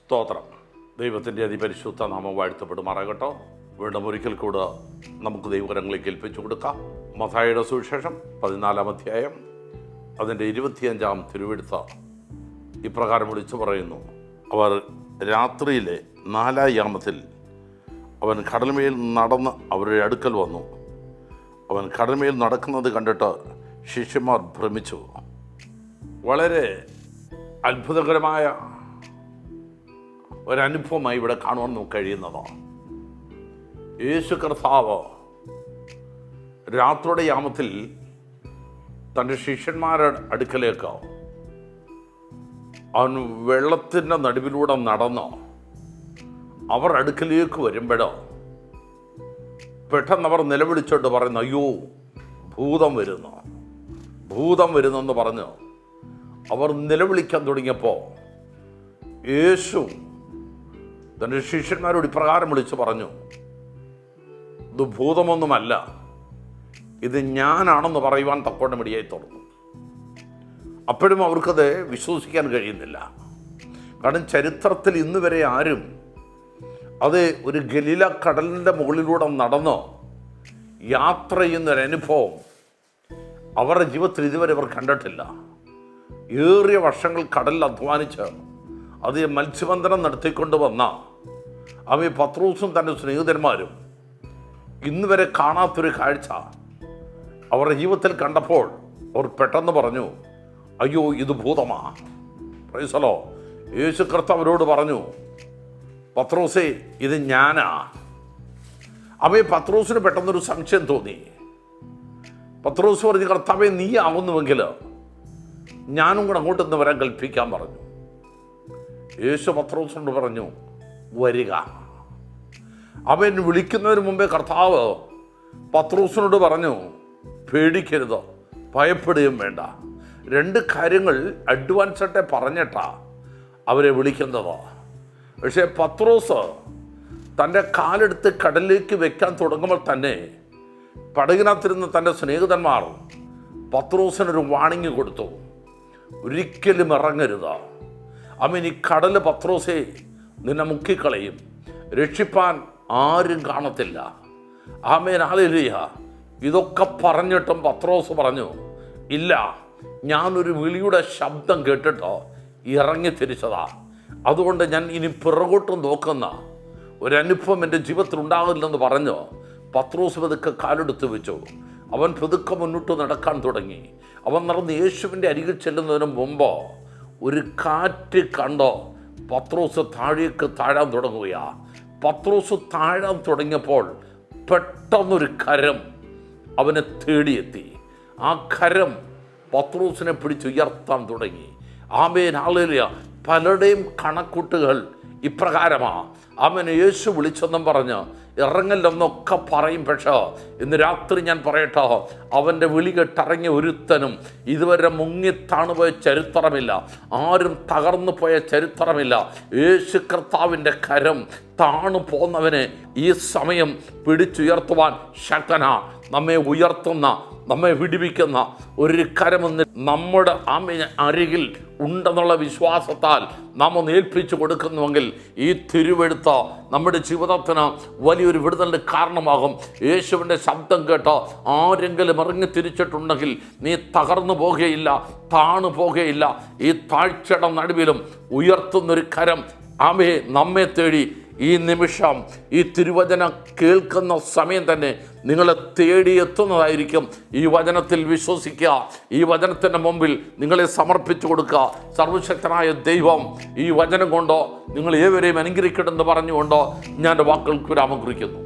സ്തോത്രം. ദൈവത്തിൻ്റെ അതിപരിശുദ്ധ നാമം വാഴ്ത്തപ്പെടുമാറാകട്ടോ. വീണ്ടും ഒരിക്കൽ കൂടെ നമുക്ക് ദൈവകരങ്ങളിലേക്ക് ഏൽപ്പിച്ചു കൊടുക്കാം. മത്തായിയുടെ സുവിശേഷം 14-ാം അധ്യായം അതിൻ്റെ 25-ാം തിരുവെഴുത്ത് ഇപ്രകാരം വിളിച്ചു പറയുന്നു. അവർ രാത്രിയിലെ 4-ാം യാമത്തിൽ അവൻ കടൽമേൽ നടന്ന് അവരുടെ അടുക്കൽ വന്നു. അവൻ കടൽമേൽ നടക്കുന്നത് കണ്ടിട്ട് ശിഷ്യന്മാർ ഭ്രമിച്ചു. വളരെ അത്ഭുതകരമായ ഒരനുഭവമായി ഇവിടെ കാണുവാൻ നമുക്ക് കഴിയുന്നതാണ്. യേശു കർത്താവ് രാത്രിയുടെ യാമത്തിൽ തൻ്റെ ശിഷ്യന്മാരുടെ അടുക്കലേക്ക് അവൻ വെള്ളത്തിൻ്റെ നടുവിലൂടെ നടന്ന് അവർ അടുക്കലേക്ക് വരുമ്പോഴോ പെട്ടെന്ന് അവർ നിലവിളിച്ചോണ്ട് പറയുന്നു, അയ്യോ ഭൂതം വരുന്നു, ഭൂതം വരുന്നെന്ന് പറഞ്ഞ് അവർ നിലവിളിക്കാൻ തുടങ്ങിയപ്പോൾ യേശു തൻ്റെ ശിഷ്യന്മാരോട് ഇപ്രകാരം വിളിച്ച് പറഞ്ഞു, ഇത് ഭൂതമൊന്നുമല്ല, ഇത് ഞാനാണെന്ന് പറയുവാൻ തക്കോണം ഇടയായി തുറന്നു. അപ്പോഴും അവർക്കത് വിശ്വസിക്കാൻ കഴിയുന്നില്ല. കാരണം ചരിത്രത്തിൽ ഇന്ന് വരെ ആരും അത് ഒരു ഗലീല കടലിൻ്റെ മുകളിലൂടെ നടന്ന് യാത്ര ചെയ്യുന്നൊരനുഭവം അവരുടെ ജീവിതത്തിൽ ഇതുവരെ അവർ കണ്ടിട്ടില്ല. ഏറിയ വർഷങ്ങൾ കടലിൽ അധ്വാനിച്ച് അത് മത്സ്യബന്ധനം നടത്തിക്കൊണ്ട് വന്ന അവൻ പത്രോസും തൻ്റെ സ്നേഹിതന്മാരും ഇന്ന് വരെ കാണാത്തൊരു കാഴ്ച അവരുടെ ജീവിതത്തിൽ കണ്ടപ്പോൾ അവർ പെട്ടെന്ന് പറഞ്ഞു, അയ്യോ ഇത് ഭൂതമാ. പ്രൈസലോ. യേശു കർത്താവ് അവരോട് പറഞ്ഞു, പത്രോസേ ഇത് ഞാനാ. അവയെ പത്രോസിന് പെട്ടെന്നൊരു സംശയം തോന്നി. പത്രോസ് പറഞ്ഞു, കർത്താവേ നീ ആവുന്നുവെങ്കിൽ ഞാനും കൂടെ അങ്ങോട്ടൊന്ന് വരാൻ കൽപ്പിക്കാൻ പറഞ്ഞു. യേശു പത്രോസിനോട് പറഞ്ഞു, വരിക. അവൻ വിളിക്കുന്നതിന് മുമ്പേ കർത്താവ് പത്രോസിനോട് പറഞ്ഞു, പേടിക്കരുത്, ഭയപ്പെടുകയും വേണ്ട. 2 കാര്യങ്ങൾ അഡ്വാൻസായിട്ട് പറഞ്ഞിട്ടാ അവരെ വിളിക്കുന്നത്. പക്ഷേ പത്രോസ് തൻ്റെ കാലെടുത്ത് കടലിലേക്ക് വെക്കാൻ തുടങ്ങുമ്പോൾ തന്നെ പടകിനകത്തിരുന്ന് തൻ്റെ സ്നേഹിതന്മാർ പത്രോസിനൊരു വാണിംഗ് കൊടുത്തു, ഒരിക്കലും ഇറങ്ങരുത്. അവൻ ഈ കടൽ പത്രോസെ നിന്നെ മുക്കിക്കളയും, രക്ഷിപ്പാൻ ആരും കാണത്തില്ല. ആമേൻ, ഹല്ലേലൂയ. ഇതൊക്കെ പറഞ്ഞിട്ടും പത്രോസ് പറഞ്ഞു, ഇല്ല, ഞാനൊരു വിളിയുടെ ശബ്ദം കേട്ടിട്ടോ ഇറങ്ങി തിരിച്ചതാ. അതുകൊണ്ട് ഞാൻ ഇനി പിറകോട്ട് നോക്കുന്ന ഒരനുഭവം എൻ്റെ ജീവിതത്തിൽ ഉണ്ടാകില്ലെന്ന് പറഞ്ഞു പത്രോസ് പതുക്കെ കാലെടുത്ത് വെച്ചു. അവൻ പതുക്കെ മുന്നോട്ട് നടക്കാൻ തുടങ്ങി. അവൻ നടന്ന് യേശുവിൻ്റെ അരികിൽ ചെല്ലുന്നതിന് മുമ്പ് ഒരു കാറ്റ് കണ്ടോ പത്രോസ് താഴേക്ക് താഴാൻ തുടങ്ങുകയാ. പത്രോസ് താഴാൻ തുടങ്ങിയപ്പോൾ പെട്ടെന്നൊരു കരം അവനെ തേടിയെത്തി. ആ കരം പത്രോസിനെ പിടിച്ചുയർത്താൻ തുടങ്ങി. ആമേൻ, ഹല്ലേലൂയ. പലരുടെയും കണക്കൂട്ടുകൾ ഇപ്രകാരമാ. അവൻ യേശു വിളിച്ചെന്നും പറഞ്ഞ് ഇറങ്ങല്ലെന്നൊക്കെ പറയും. പക്ഷേ ഇന്ന് രാത്രി ഞാൻ പറയട്ടോ, അവൻ്റെ വിളി കേട്ടിറങ്ങിയ ഒരുത്തനും ഇതുവരെ മുങ്ങിത്താണുപോയ ചരിത്രമില്ല, ആരും തകർന്നു പോയ ചരിത്രമില്ല. യേശു കർത്താവിൻ്റെ കരം താണു പോന്നവനെ ഈ സമയം പിടിച്ചുയർത്തുവാൻ ശക്തനാ. നമ്മെ ഉയർത്തുന്ന, നമ്മെ വിടിവിക്കുന്ന ഒരു കരമൊന്ന് നമ്മുടെ അരികിൽ ഉണ്ടെന്നുള്ള വിശ്വാസത്താൽ നാം ഒന്ന് ഏൽപ്പിച്ചു കൊടുക്കുന്നുവെങ്കിൽ ഈ തിരുവെഴുത്ത് നമ്മുടെ ജീവിതത്തിന് വലിയൊരു വിടുതലിന് കാരണമാകും. യേശുവിൻ്റെ ശബ്ദം കേട്ടോ ആരെങ്കിലും ഇറങ്ങി തിരിച്ചിട്ടുണ്ടെങ്കിൽ നീ തകർന്നു പോകുകയില്ല, താണു പോകുകയില്ല. ഈ താഴ്ചയുടെ നടുവിലും ഉയർത്തുന്നൊരു കരം ആമേ നമ്മെ തേടി ഈ നിമിഷം ഈ തിരുവചനം കേൾക്കുന്ന സമയം തന്നെ നിങ്ങളെ തേടി എത്തുന്നതായിരിക്കും. ഈ വചനത്തിൽ വിശ്വസിക്കുക, ഈ വചനത്തിൻ്റെ മുമ്പിൽ നിങ്ങളെ സമർപ്പിച്ചു കൊടുക്കുക. സർവശക്തനായ ദൈവം ഈ വചനം കൊണ്ടോ നിങ്ങൾ ഏവരെയും അനുഗ്രഹിക്കണമെന്ന് പറഞ്ഞുകൊണ്ടോ ഞാൻ വാക്കുകൾക്ക് വിരാമം കുറിക്കുന്നു.